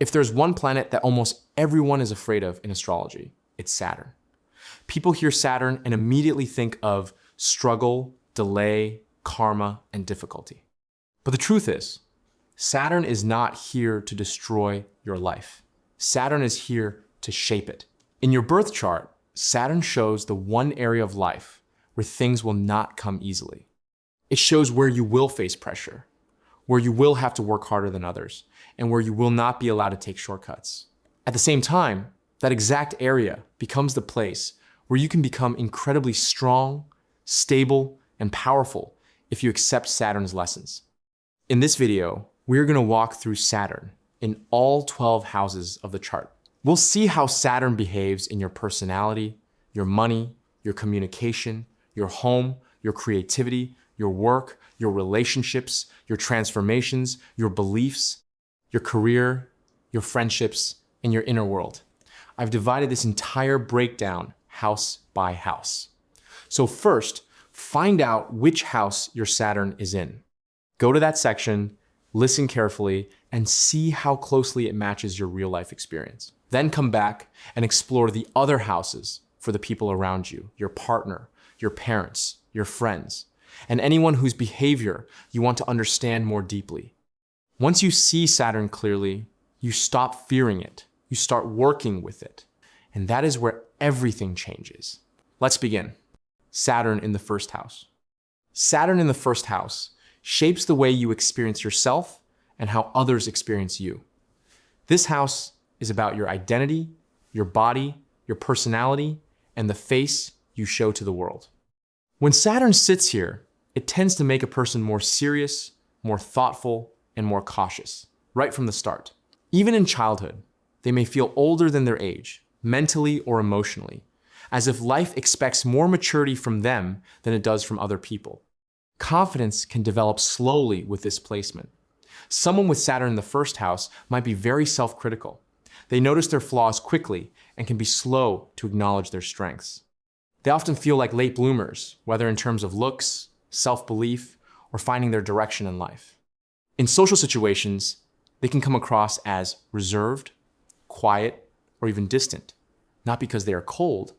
If there's one planet that almost everyone is afraid of in astrology, it's Saturn. People hear Saturn and immediately think of struggle, delay, karma, and difficulty. But the truth is, Saturn is not here to destroy your life. Saturn is here to shape it. In your birth chart, Saturn shows the one area of life where things will not come easily. It shows where you will face pressure, where you will have to work harder than others, and where you will not be allowed to take shortcuts. At the same time, that exact area becomes the place where you can become incredibly strong, stable, and powerful if you accept Saturn's lessons. In this video, we're going to walk through Saturn in all 12 houses of the chart. We'll see how Saturn behaves in your personality, your money, your communication, your home, your creativity, your work, your relationships, your transformations, your beliefs, your career, your friendships, and your inner world. I've divided this entire breakdown house by house. So first, find out which house your Saturn is in. Go to that section, listen carefully, and see how closely it matches your real life experience. Then come back and explore the other houses for the people around you, your partner, your parents, your friends, and anyone whose behavior you want to understand more deeply. Once you see Saturn clearly, you stop fearing it. You start working with it. And that is where everything changes. Let's begin. Saturn in the first house. Saturn in the first house shapes the way you experience yourself and how others experience you. This house is about your identity, your body, your personality, and the face you show to the world. When Saturn sits here, it tends to make a person more serious, more thoughtful, and more cautious, right from the start. Even in childhood, they may feel older than their age, mentally or emotionally, as if life expects more maturity from them than it does from other people. Confidence can develop slowly with this placement. Someone with Saturn in the first house might be very self-critical. They notice their flaws quickly and can be slow to acknowledge their strengths. They often feel like late bloomers, whether in terms of looks, self-belief, or finding their direction in life. In social situations, they can come across as reserved, quiet, or even distant, not because they are cold,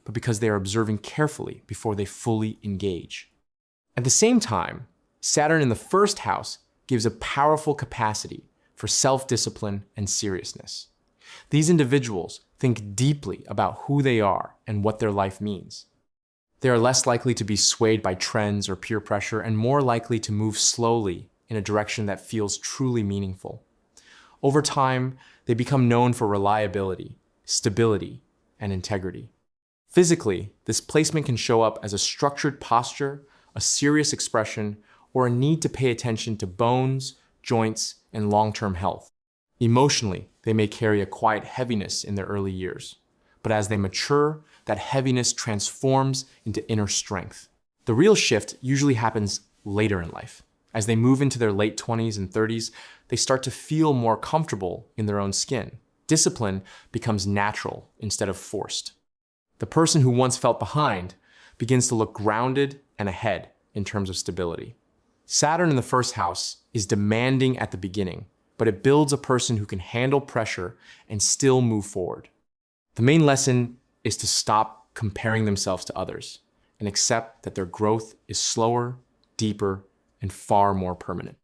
but because they are observing carefully before they fully engage. At the same time, Saturn in the first house gives a powerful capacity for self-discipline and seriousness. These individuals think deeply about who they are and what their life means. They are less likely to be swayed by trends or peer pressure and more likely to move slowly in a direction that feels truly meaningful. Over time, they become known for reliability, stability, and integrity. Physically, this placement can show up as a structured posture, a serious expression, or a need to pay attention to bones, joints, and long-term health. Emotionally, they may carry a quiet heaviness in their early years, but as they mature, that heaviness transforms into inner strength. The real shift usually happens later in life. As they move into their late 20s and 30s, they start to feel more comfortable in their own skin. Discipline becomes natural instead of forced. The person who once felt behind begins to look grounded and ahead in terms of stability. Saturn in the first house is demanding at the beginning, but it builds a person who can handle pressure and still move forward. The main lesson is to stop comparing themselves to others and accept that their growth is slower, deeper, and far more permanent.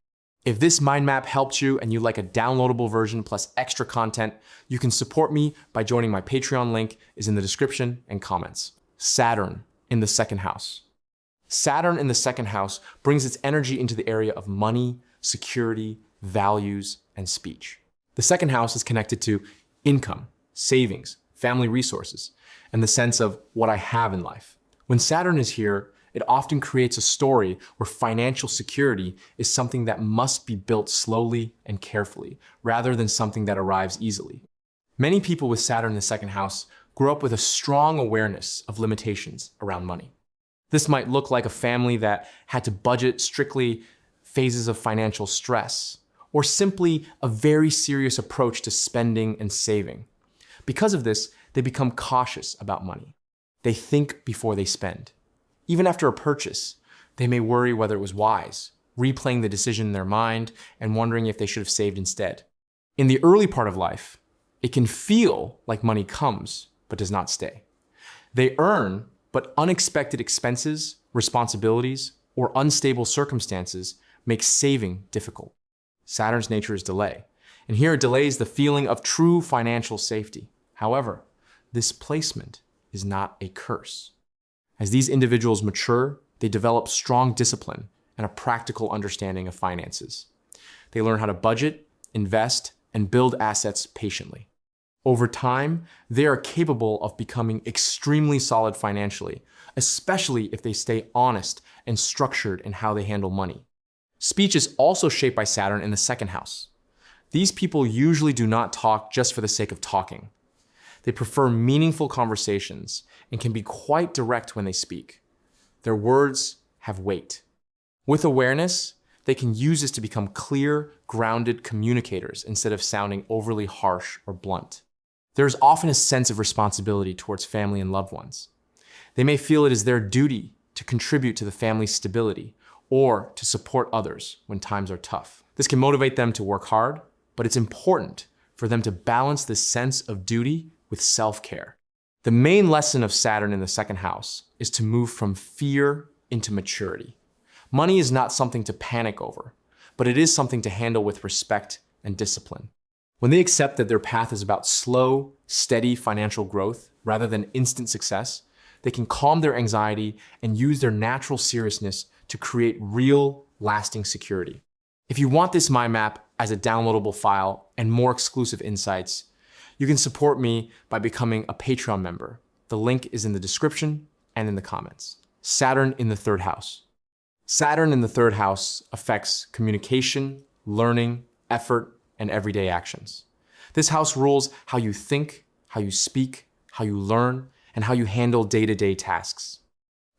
If this mind map helped you and you like a downloadable version plus extra content, you can support me by joining my Patreon. Link is in the description and comments. Saturn in the second house. Saturn in the second house brings its energy into the area of money, security, values, and speech. The second house is connected to income, savings, family resources, and the sense of what I have in life. When Saturn is here, it often creates a story where financial security is something that must be built slowly and carefully, rather than something that arrives easily. Many people with Saturn in the second house grow up with a strong awareness of limitations around money. This might look like a family that had to budget strictly, phases of financial stress, or simply a very serious approach to spending and saving. Because of this, they become cautious about money. They think before they spend. Even after a purchase, they may worry whether it was wise, replaying the decision in their mind and wondering if they should have saved instead. In the early part of life, it can feel like money comes, but does not stay. They earn, but unexpected expenses, responsibilities, or unstable circumstances make saving difficult. Saturn's nature is delay, and here it delays the feeling of true financial safety. However, this placement is not a curse. As these individuals mature, they develop strong discipline and a practical understanding of finances. They learn how to budget, invest, and build assets patiently. Over time, they are capable of becoming extremely solid financially, especially if they stay honest and structured in how they handle money. Speech is also shaped by Saturn in the second house. These people usually do not talk just for the sake of talking. They prefer meaningful conversations and can be quite direct when they speak. Their words have weight. With awareness, they can use this to become clear, grounded communicators instead of sounding overly harsh or blunt. There is often a sense of responsibility towards family and loved ones. They may feel it is their duty to contribute to the family's stability or to support others when times are tough. This can motivate them to work hard, but it's important for them to balance this sense of duty with self-care. The main lesson of Saturn in the second house is to move from fear into maturity. Money is not something to panic over, but it is something to handle with respect and discipline. When they accept that their path is about slow, steady financial growth rather than instant success, they can calm their anxiety and use their natural seriousness to create real, lasting security. If you want this mind map as a downloadable file and more exclusive insights, you can support me by becoming a Patreon member. The link is in the description and in the comments. Saturn in the third house. Saturn in the third house affects communication, learning, effort, and everyday actions. This house rules how you think, how you speak, how you learn, and how you handle day-to-day tasks.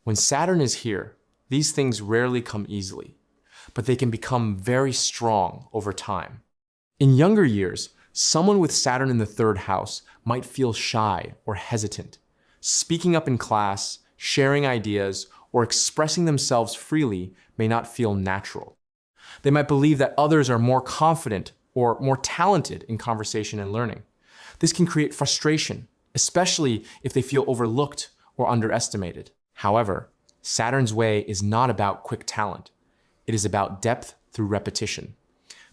When Saturn is here, these things rarely come easily, but they can become very strong over time. In younger years, someone with Saturn in the third house might feel shy or hesitant. Speaking up in class, sharing ideas, or expressing themselves freely may not feel natural. They might believe that others are more confident or more talented in conversation and learning. This can create frustration, especially if they feel overlooked or underestimated. However, Saturn's way is not about quick talent. It is about depth through repetition.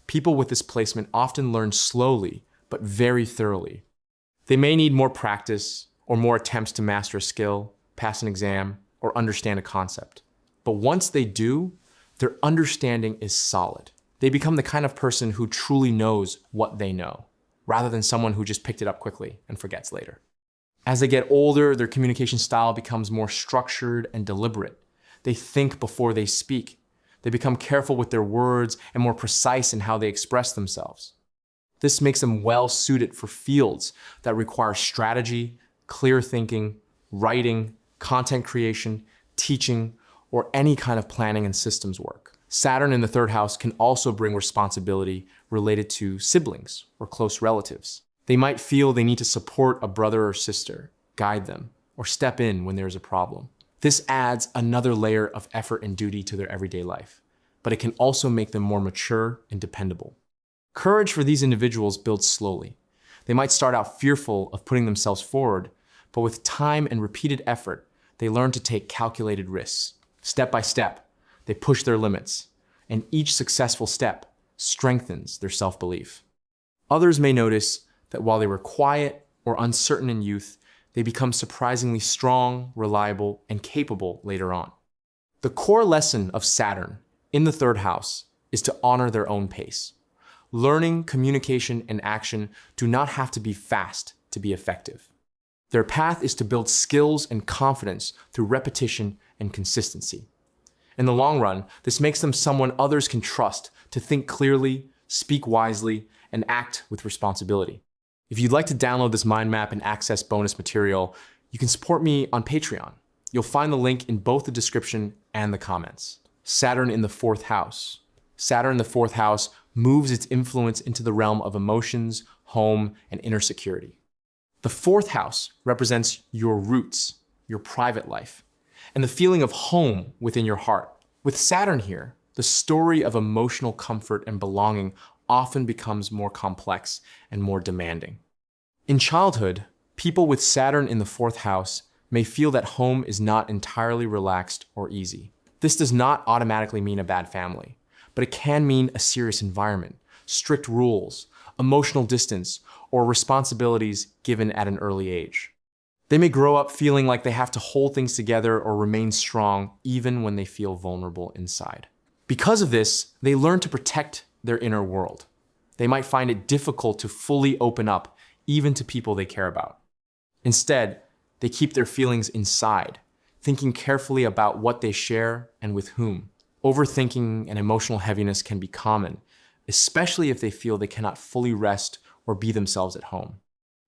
People with this placement often learn slowly, but very thoroughly. They may need more practice or more attempts to master a skill, pass an exam, or understand a concept. But once they do, their understanding is solid. They become the kind of person who truly knows what they know, rather than someone who just picked it up quickly and forgets later. As they get older, their communication style becomes more structured and deliberate. They think before they speak. They become careful with their words and more precise in how they express themselves. This makes them well suited for fields that require strategy, clear thinking, writing, content creation, teaching, or any kind of planning and systems work. Saturn in the third house can also bring responsibility related to siblings or close relatives. They might feel they need to support a brother or sister, guide them, or step in when there's a problem. This adds another layer of effort and duty to their everyday life, but it can also make them more mature and dependable. Courage for these individuals builds slowly. They might start out fearful of putting themselves forward, but with time and repeated effort, they learn to take calculated risks. Step by step, they push their limits, and each successful step strengthens their self-belief. Others may notice that while they were quiet or uncertain in youth, they become surprisingly strong, reliable, and capable later on. The core lesson of Saturn in the third house is to honor their own pace. Learning, communication, and action do not have to be fast to be effective. Their path is to build skills and confidence through repetition and consistency. In the long run, this makes them someone others can trust to think clearly, speak wisely, and act with responsibility. If you'd like to download this mind map and access bonus material, you can support me on Patreon. You'll find the link in both the description and the comments. Saturn in the fourth house. Saturn in the fourth house moves its influence into the realm of emotions, home, and inner security. The fourth house represents your roots, your private life, and the feeling of home within your heart. With Saturn here, the story of emotional comfort and belonging often becomes more complex and more demanding. In childhood, people with Saturn in the fourth house may feel that home is not entirely relaxed or easy. This does not automatically mean a bad family, but it can mean a serious environment, strict rules, emotional distance, or responsibilities given at an early age. They may grow up feeling like they have to hold things together or remain strong even when they feel vulnerable inside. Because of this, they learn to protect their inner world. They might find it difficult to fully open up even to people they care about. Instead, they keep their feelings inside, thinking carefully about what they share and with whom. Overthinking and emotional heaviness can be common, especially if they feel they cannot fully rest or be themselves at home.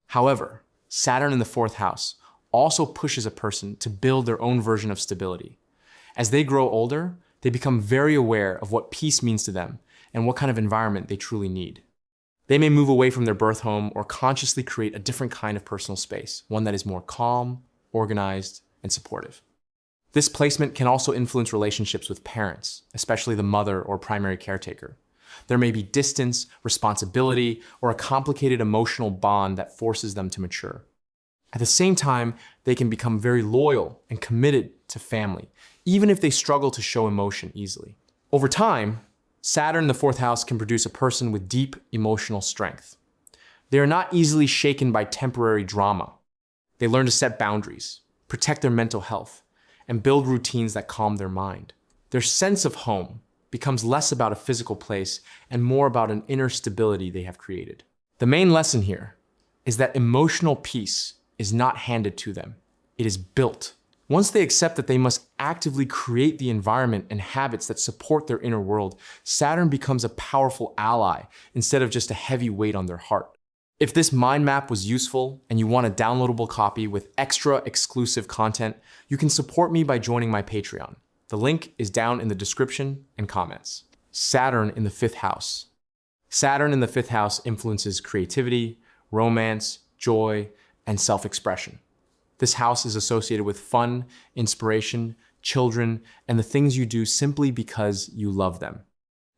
However, Saturn in the fourth house also pushes a person to build their own version of stability. As they grow older, they become very aware of what peace means to them and what kind of environment they truly need. They may move away from their birth home or consciously create a different kind of personal space, one that is more calm, organized, and supportive. This placement can also influence relationships with parents, especially the mother or primary caretaker. There may be distance, responsibility, or a complicated emotional bond that forces them to mature. At the same time, they can become very loyal and committed to family, even if they struggle to show emotion easily. Over time, Saturn in the fourth house can produce a person with deep emotional strength. They are not easily shaken by temporary drama. They learn to set boundaries, protect their mental health, and build routines that calm their mind. Their sense of home becomes less about a physical place and more about an inner stability they have created. The main lesson here is that emotional peace is not handed to them. It is built. Once they accept that they must actively create the environment and habits that support their inner world, Saturn becomes a powerful ally instead of just a heavy weight on their heart. If this mind map was useful and you want a downloadable copy with extra exclusive content, you can support me by joining my Patreon. The link is down in the description and comments. Saturn in the fifth house. Saturn in the fifth house influences creativity, romance, joy, and self-expression. This house is associated with fun, inspiration, children, and the things you do simply because you love them.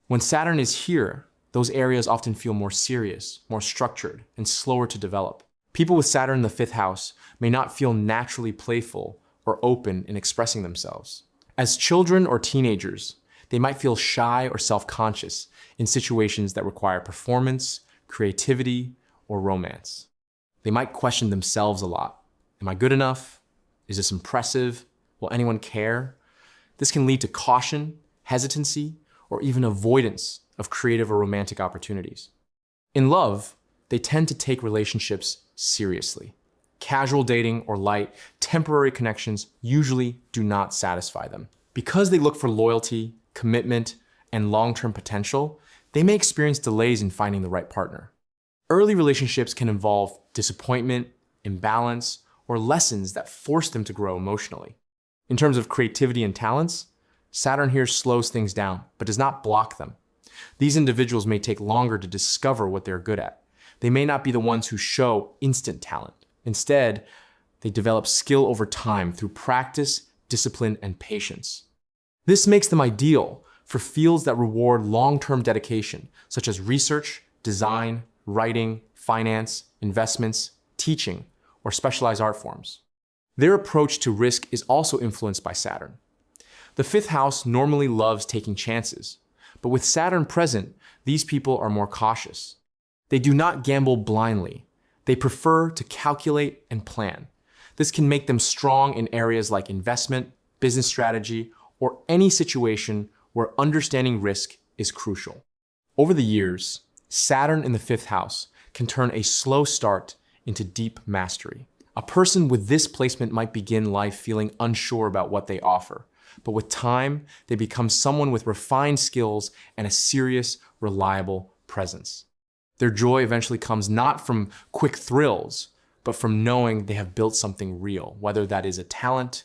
When Saturn is here, those areas often feel more serious, more structured, and slower to develop. People with Saturn in the fifth house may not feel naturally playful or open in expressing themselves. As children or teenagers, they might feel shy or self-conscious in situations that require performance, creativity, or romance. They might question themselves a lot. Am I good enough? Is this impressive? Will anyone care? This can lead to caution, hesitancy, or even avoidance of creative or romantic opportunities. In love, they tend to take relationships seriously. Casual dating or light, temporary connections usually do not satisfy them. Because they look for loyalty, commitment, and long-term potential, they may experience delays in finding the right partner. Early relationships can involve disappointment, imbalance, or lessons that force them to grow emotionally. In terms of creativity and talents, Saturn here slows things down, but does not block them. These individuals may take longer to discover what they're good at. They may not be the ones who show instant talent. Instead, they develop skill over time through practice, discipline, and patience. This makes them ideal for fields that reward long-term dedication, such as research, design, writing, finance, investments, teaching, or specialized art forms. Their approach to risk is also influenced by Saturn. The fifth house normally loves taking chances, but with Saturn present, these people are more cautious. They do not gamble blindly. They prefer to calculate and plan. This can make them strong in areas like investment, business strategy, or any situation where understanding risk is crucial. Over the years, Saturn in the fifth house can turn a slow start into deep mastery. A person with this placement might begin life feeling unsure about what they offer, but with time, they become someone with refined skills and a serious, reliable presence. Their joy eventually comes not from quick thrills, but from knowing they have built something real, whether that is a talent,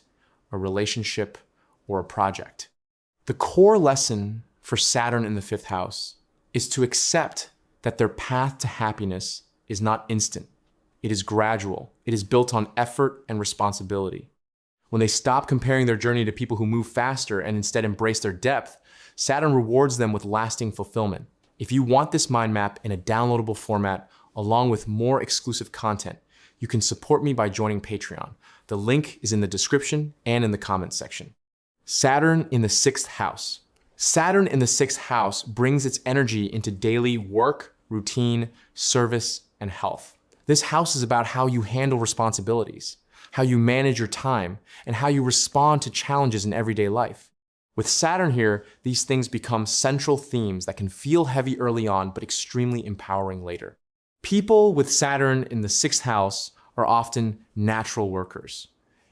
a relationship, or a project. The core lesson for Saturn in the fifth house is to accept that their path to happiness is not instant. It is gradual. It is built on effort and responsibility. When they stop comparing their journey to people who move faster and instead embrace their depth, Saturn rewards them with lasting fulfillment. If you want this mind map in a downloadable format, along with more exclusive content, you can support me by joining Patreon. The link is in the description and in the comments section. Saturn in the 6th house. Saturn in the 6th house brings its energy into daily work, routine, service, and health. This house is about how you handle responsibilities, how you manage your time, and how you respond to challenges in everyday life. With Saturn here, these things become central themes that can feel heavy early on, but extremely empowering later. People with Saturn in the 6th house are often natural workers.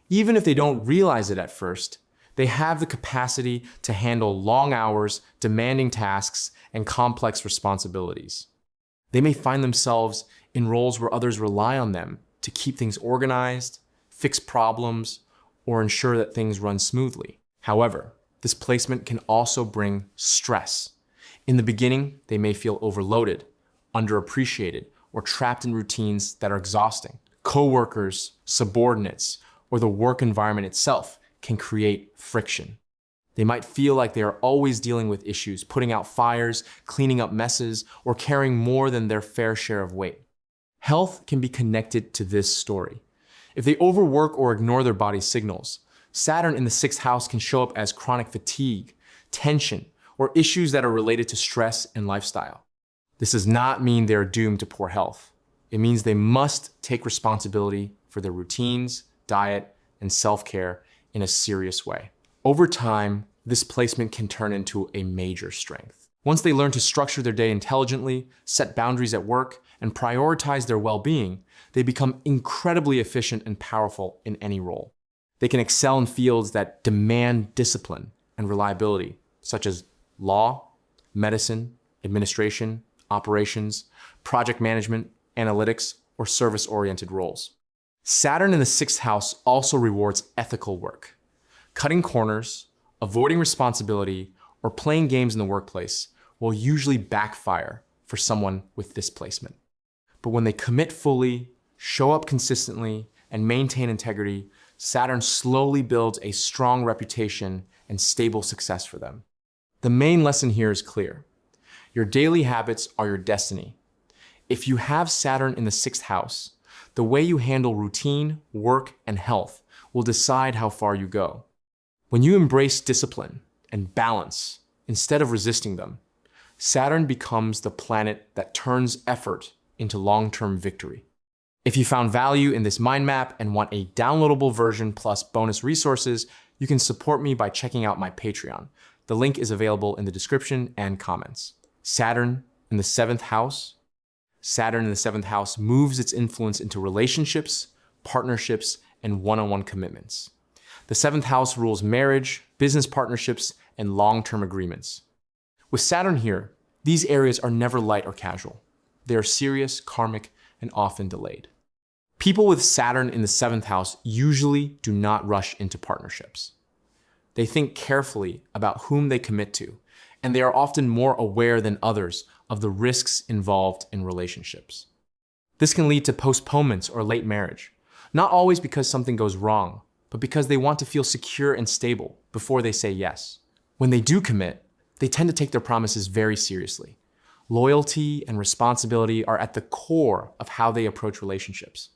Even if they don't realize it at first, they have the capacity to handle long hours, demanding tasks, and complex responsibilities. They may find themselves in roles where others rely on them to keep things organized, fix problems, or ensure that things run smoothly. However, this placement can also bring stress. In the beginning, they may feel overloaded, underappreciated, or trapped in routines that are exhausting. Coworkers, subordinates, or the work environment itself can create friction. They might feel like they are always dealing with issues, putting out fires, cleaning up messes, or carrying more than their fair share of weight. Health can be connected to this story. If they overwork or ignore their body's signals, Saturn in the 6th house can show up as chronic fatigue, tension, or issues that are related to stress and lifestyle. This does not mean they're doomed to poor health. It means they must take responsibility for their routines, diet, and self-care in a serious way. Over time, this placement can turn into a major strength. Once they learn to structure their day intelligently, set boundaries at work, and prioritize their well-being, they become incredibly efficient and powerful in any role. They can excel in fields that demand discipline and reliability, such as law, medicine, administration, operations, project management, analytics, or service-oriented roles. Saturn in the 6th house also rewards ethical work. Cutting corners, avoiding responsibility, or playing games in the workplace will usually backfire for someone with this placement. But when they commit fully, show up consistently, and maintain integrity, Saturn slowly builds a strong reputation and stable success for them. The main lesson here is clear. Your daily habits are your destiny. If you have Saturn in the 6th house, the way you handle routine, work, and health will decide how far you go. When you embrace discipline and balance instead of resisting them, Saturn becomes the planet that turns effort into long-term victory. If you found value in this mind map and want a downloadable version plus bonus resources, you can support me by checking out my Patreon. The link is available in the description and comments. Saturn in the 7th house. Saturn in the 7th house moves its influence into relationships, partnerships, and one-on-one commitments. The 7th house rules marriage, business partnerships, and long-term agreements. With Saturn here, these areas are never light or casual. They are serious, karmic, and often delayed. People with Saturn in the 7th house usually do not rush into partnerships. They think carefully about whom they commit to, and they are often more aware than others of the risks involved in relationships. This can lead to postponements or late marriage, not always because something goes wrong, but because they want to feel secure and stable before they say yes. When they do commit, they tend to take their promises very seriously. Loyalty and responsibility are at the core of how they approach relationships.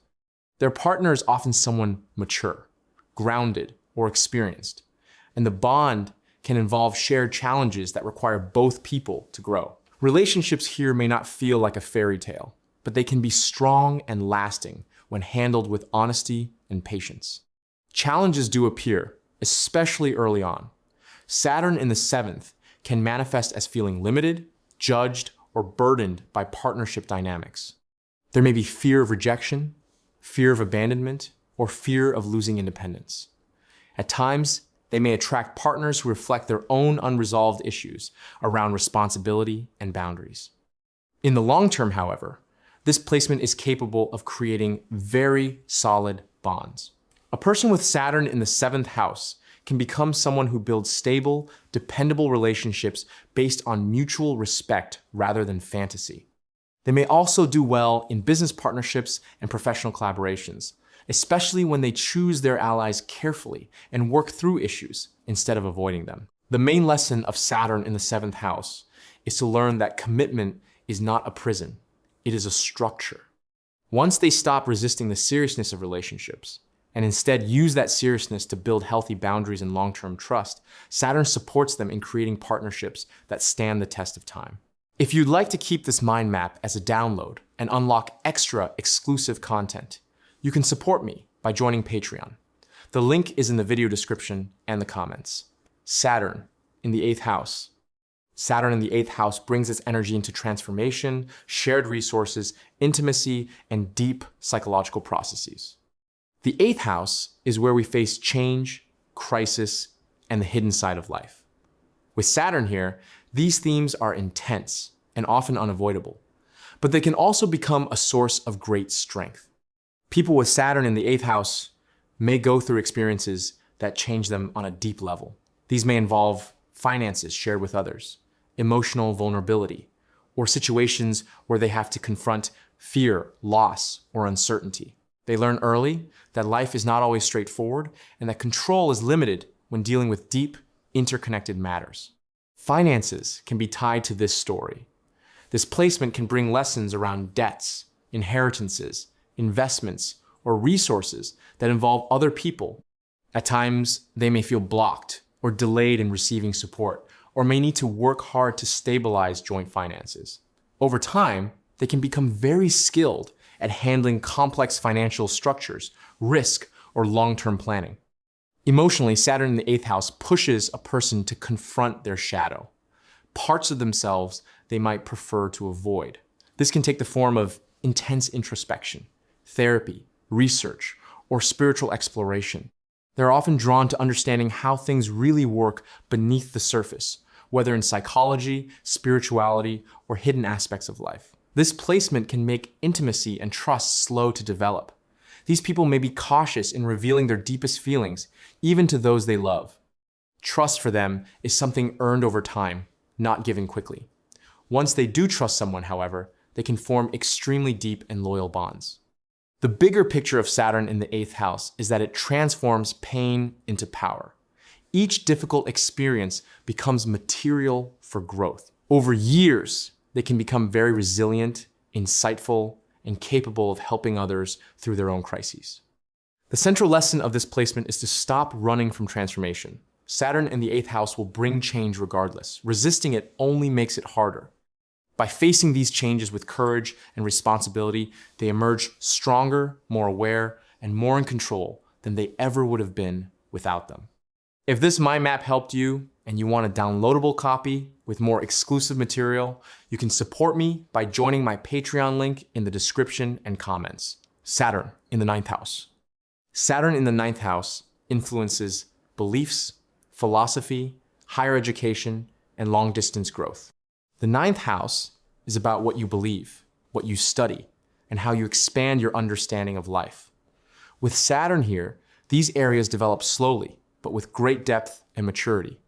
Their partner is often someone mature, grounded, or experienced, and the bond can involve shared challenges that require both people to grow. Relationships here may not feel like a fairy tale, but they can be strong and lasting when handled with honesty and patience. Challenges do appear, especially early on. Saturn in the 7th can manifest as feeling limited, judged, or burdened by partnership dynamics. There may be fear of rejection, fear of abandonment, or fear of losing independence. At times, they may attract partners who reflect their own unresolved issues around responsibility and boundaries. In the long term, however, this placement is capable of creating very solid bonds. A person with Saturn in the 7th house can become someone who builds stable, dependable relationships based on mutual respect rather than fantasy. They may also do well in business partnerships and professional collaborations, especially when they choose their allies carefully and work through issues instead of avoiding them. The main lesson of Saturn in the 7th house is to learn that commitment is not a prison, it is a structure. Once they stop resisting the seriousness of relationships, and instead use that seriousness to build healthy boundaries and long-term trust, Saturn supports them in creating partnerships that stand the test of time. If you'd like to keep this mind map as a download and unlock extra exclusive content, you can support me by joining Patreon. The link is in the video description and the comments. Saturn in the 8th house. Saturn in the 8th house brings its energy into transformation, shared resources, intimacy, and deep psychological processes. The 8th house is where we face change, crisis, and the hidden side of life. With Saturn here, these themes are intense and often unavoidable, but they can also become a source of great strength. People with Saturn in the 8th house may go through experiences that change them on a deep level. These may involve finances shared with others, emotional vulnerability, or situations where they have to confront fear, loss, or uncertainty. They learn early that life is not always straightforward and that control is limited when dealing with deep, interconnected matters. Finances can be tied to this story. This placement can bring lessons around debts, inheritances, investments, or resources that involve other people. At times, they may feel blocked or delayed in receiving support, or may need to work hard to stabilize joint finances. Over time, they can become very skilled at handling complex financial structures, risk, or long-term planning. Emotionally, Saturn in the 8th house pushes a person to confront their shadow, parts of themselves they might prefer to avoid. This can take the form of intense introspection, therapy, research, or spiritual exploration. They're often drawn to understanding how things really work beneath the surface, whether in psychology, spirituality, or hidden aspects of life. This placement can make intimacy and trust slow to develop. These people may be cautious in revealing their deepest feelings, even to those they love. Trust for them is something earned over time, not given quickly. Once they do trust someone, however, they can form extremely deep and loyal bonds. The bigger picture of Saturn in the 8th house is that it transforms pain into power. Each difficult experience becomes material for growth. Over years, they can become very resilient, insightful, and capable of helping others through their own crises. The central lesson of this placement is to stop running from transformation. Saturn in the 8th house will bring change regardless. Resisting it only makes it harder. By facing these changes with courage and responsibility, they emerge stronger, more aware, and more in control than they ever would have been without them. If this mind map helped you and you want a downloadable copy with more exclusive material, you can support me by joining my Patreon link in the description and comments. Saturn in the 9th house. Saturn in the 9th house influences beliefs, philosophy, higher education, and long-distance growth. The 9th house is about what you believe, what you study, and how you expand your understanding of life. With Saturn here, these areas develop slowly, but with great depth and maturity.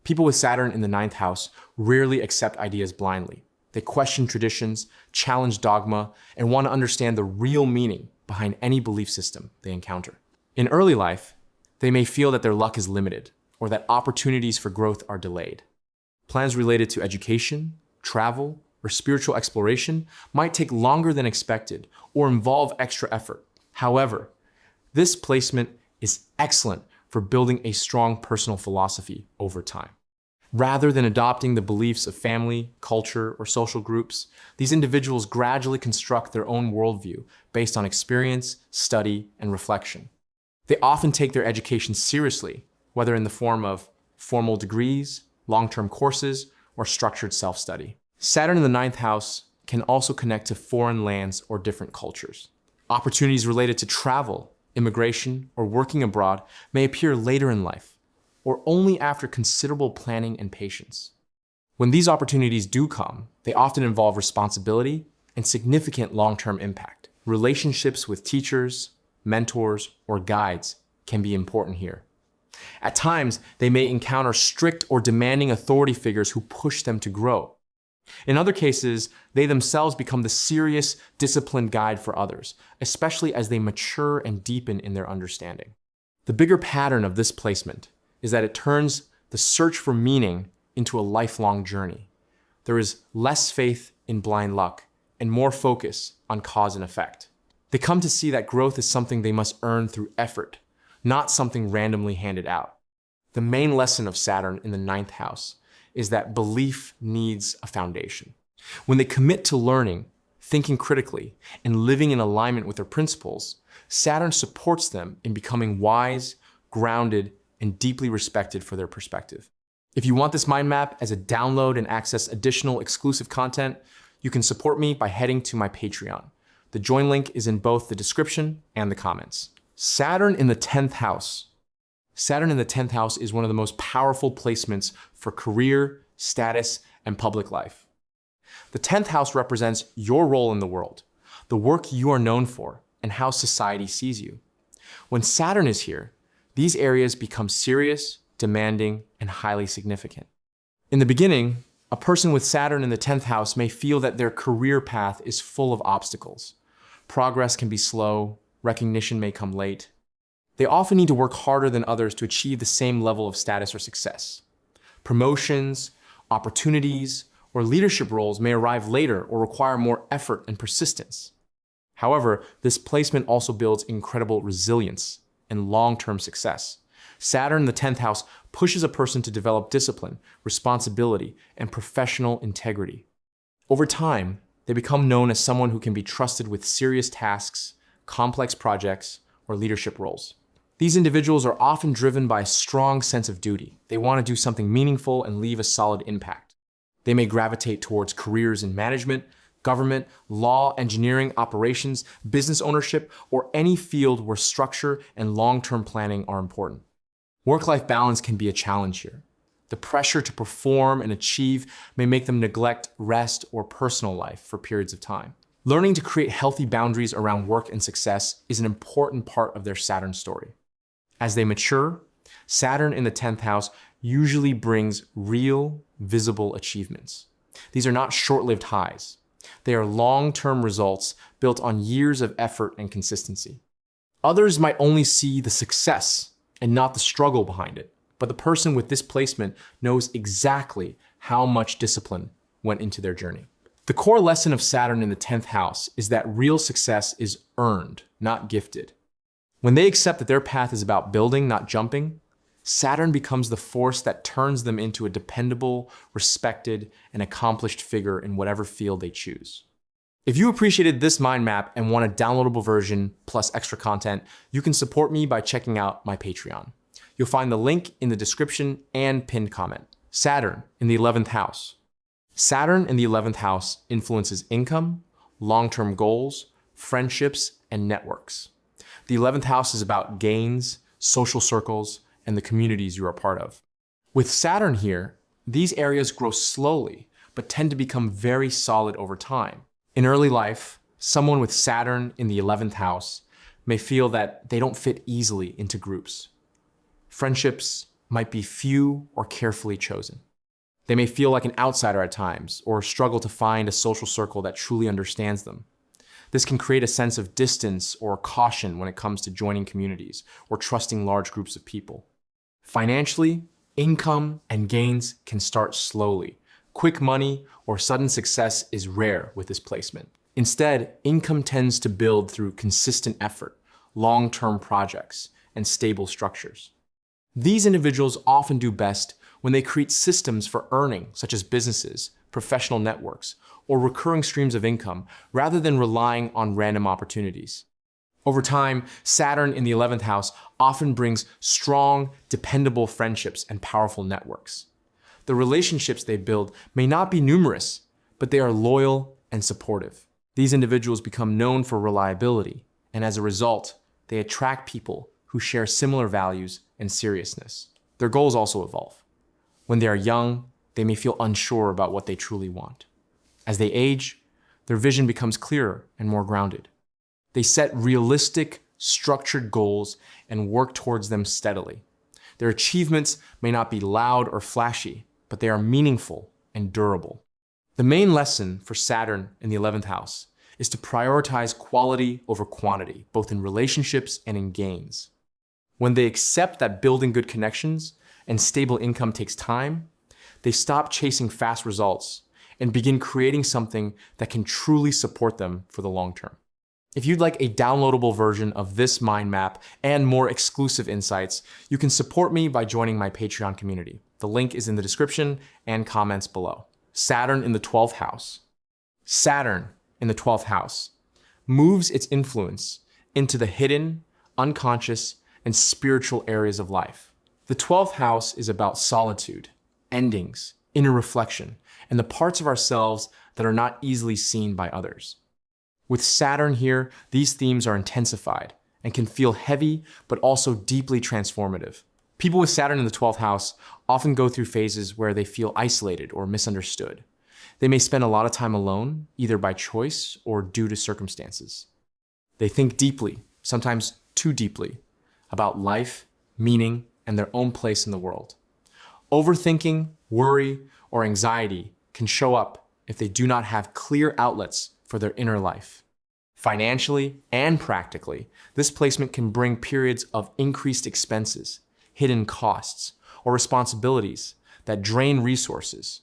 People with Saturn in the 9th house rarely accept ideas blindly. They question traditions, challenge dogma, and want to understand the real meaning behind any belief system they encounter. In early life, they may feel that their luck is limited or that opportunities for growth are delayed. Plans related to education, travel, or spiritual exploration might take longer than expected or involve extra effort. However, this placement is excellent for building a strong personal philosophy over time. Rather than adopting the beliefs of family, culture, or social groups, these individuals gradually construct their own worldview based on experience, study, and reflection. They often take their education seriously, whether in the form of formal degrees, long-term courses, or structured self-study. Saturn in the 9th house can also connect to foreign lands or different cultures. Opportunities related to travel, immigration, or working abroad may appear later in life, or only after considerable planning and patience. When these opportunities do come, they often involve responsibility and significant long-term impact. Relationships with teachers, mentors, or guides can be important here. At times, they may encounter strict or demanding authority figures who push them to grow. In other cases, they themselves become the serious, disciplined guide for others, especially as they mature and deepen in their understanding. The bigger pattern of this placement is that it turns the search for meaning into a lifelong journey. There is less faith in blind luck and more focus on cause and effect. They come to see that growth is something they must earn through effort, not something randomly handed out. The main lesson of Saturn in the 9th house is that belief needs a foundation. When they commit to learning, thinking critically, and living in alignment with their principles, Saturn supports them in becoming wise, grounded, and deeply respected for their perspective. If you want this mind map as a download and access additional exclusive content, you can support me by heading to my Patreon. The join link is in both the description and the comments. Saturn in the 10th house. Saturn in the 10th house is one of the most powerful placements for career, status, and public life. The 10th house represents your role in the world, the work you are known for, and how society sees you. When Saturn is here, these areas become serious, demanding, and highly significant. In the beginning, a person with Saturn in the 10th house may feel that their career path is full of obstacles. Progress can be slow, recognition may come late. They often need to work harder than others to achieve the same level of status or success. Promotions, opportunities, or leadership roles may arrive later or require more effort and persistence. However, this placement also builds incredible resilience and long-term success. Saturn in the 10th house pushes a person to develop discipline, responsibility, and professional integrity. Over time, they become known as someone who can be trusted with serious tasks, complex projects, or leadership roles. These individuals are often driven by a strong sense of duty. They want to do something meaningful and leave a solid impact. They may gravitate towards careers in management, government, law, engineering, operations, business ownership, or any field where structure and long-term planning are important. Work-life balance can be a challenge here. The pressure to perform and achieve may make them neglect rest or personal life for periods of time. Learning to create healthy boundaries around work and success is an important part of their Saturn story. As they mature, Saturn in the 10th house usually brings real, visible achievements. These are not short-lived highs. They are long-term results built on years of effort and consistency. Others might only see the success and not the struggle behind it, but the person with this placement knows exactly how much discipline went into their journey. The core lesson of Saturn in the 10th house is that real success is earned, not gifted. When they accept that their path is about building, not jumping, Saturn becomes the force that turns them into a dependable, respected, and accomplished figure in whatever field they choose. If you appreciated this mind map and want a downloadable version plus extra content, you can support me by checking out my Patreon. You'll find the link in the description and pinned comment. Saturn in the 11th house. Saturn in the 11th house influences income, long-term goals, friendships, and networks. The 11th house is about gains, social circles, and the communities you are part of. With Saturn here, these areas grow slowly, but tend to become very solid over time. In early life, someone with Saturn in the 11th house may feel that they don't fit easily into groups. Friendships might be few or carefully chosen. They may feel like an outsider at times or struggle to find a social circle that truly understands them. This can create a sense of distance or caution when it comes to joining communities or trusting large groups of people. Financially, income and gains can start slowly. Quick money or sudden success is rare with this placement. Instead, income tends to build through consistent effort, long-term projects, and stable structures. These individuals often do best when they create systems for earning, such as businesses, professional networks, or recurring streams of income, rather than relying on random opportunities. Over time, Saturn in the 11th house often brings strong, dependable friendships and powerful networks. The relationships they build may not be numerous, but they are loyal and supportive. These individuals become known for reliability, and as a result, they attract people who share similar values and seriousness. Their goals also evolve. When they are young, they may feel unsure about what they truly want. As they age, their vision becomes clearer and more grounded. They set realistic, structured goals and work towards them steadily. Their achievements may not be loud or flashy, but they are meaningful and durable. The main lesson for Saturn in the 11th house is to prioritize quality over quantity, both in relationships and in gains. When they accept that building good connections and stable income takes time, they stop chasing fast results and begin creating something that can truly support them for the long term. If you'd like a downloadable version of this mind map and more exclusive insights, you can support me by joining my Patreon community. The link is in the description and comments below. Saturn in the 12th house. Saturn in the 12th house moves its influence into the hidden, unconscious, and spiritual areas of life. The 12th house is about solitude, endings, inner reflection, and the parts of ourselves that are not easily seen by others. With Saturn here, these themes are intensified and can feel heavy, but also deeply transformative. People with Saturn in the 12th house often go through phases where they feel isolated or misunderstood. They may spend a lot of time alone, either by choice or due to circumstances. They think deeply, sometimes too deeply, about life, meaning, and their own place in the world. Overthinking, worry, or anxiety can show up if they do not have clear outlets for their inner life. Financially and practically, this placement can bring periods of increased expenses, hidden costs, or responsibilities that drain resources.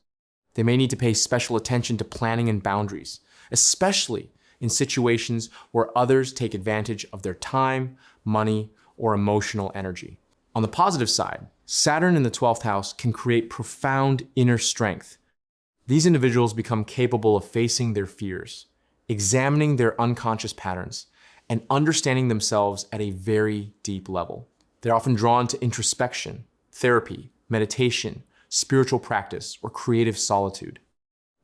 They may need to pay special attention to planning and boundaries, especially in situations where others take advantage of their time, money, or emotional energy. On the positive side, Saturn in the 12th house can create profound inner strength. These individuals become capable of facing their fears, examining their unconscious patterns, and understanding themselves at a very deep level. They're often drawn to introspection, therapy, meditation, spiritual practice, or creative solitude.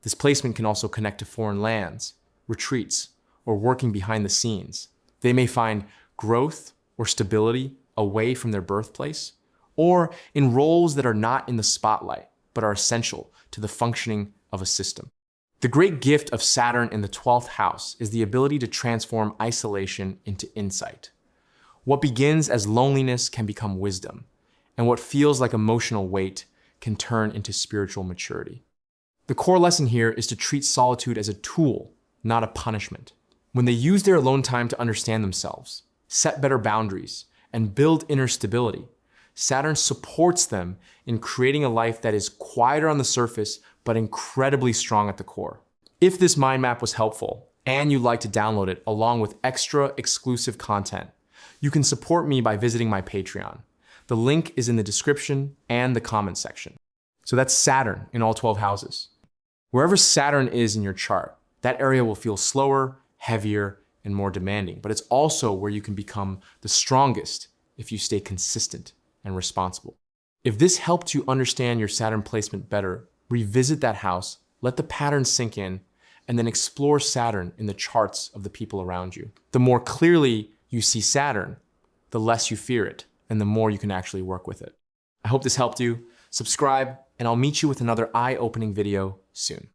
This placement can also connect to foreign lands, retreats, or working behind the scenes. They may find growth or stability away from their birthplace, or in roles that are not in the spotlight, but are essential to the functioning of a system. The great gift of Saturn in the 12th house is the ability to transform isolation into insight. What begins as loneliness can become wisdom, and what feels like emotional weight can turn into spiritual maturity. The core lesson here is to treat solitude as a tool, not a punishment. When they use their alone time to understand themselves, set better boundaries, and build inner stability, Saturn supports them in creating a life that is quieter on the surface, but incredibly strong at the core. If this mind map was helpful and you'd like to download it along with extra exclusive content, you can support me by visiting my Patreon. The link is in the description and the comment section. So that's Saturn in all 12 houses. Wherever Saturn is in your chart, that area will feel slower, heavier, and more demanding, but it's also where you can become the strongest if you stay consistent and responsible. If this helped you understand your Saturn placement better, revisit that house, let the pattern sink in, and then explore Saturn in the charts of the people around you. The more clearly you see Saturn, the less you fear it, and the more you can actually work with it. I hope this helped you. Subscribe, and I'll meet you with another eye-opening video soon.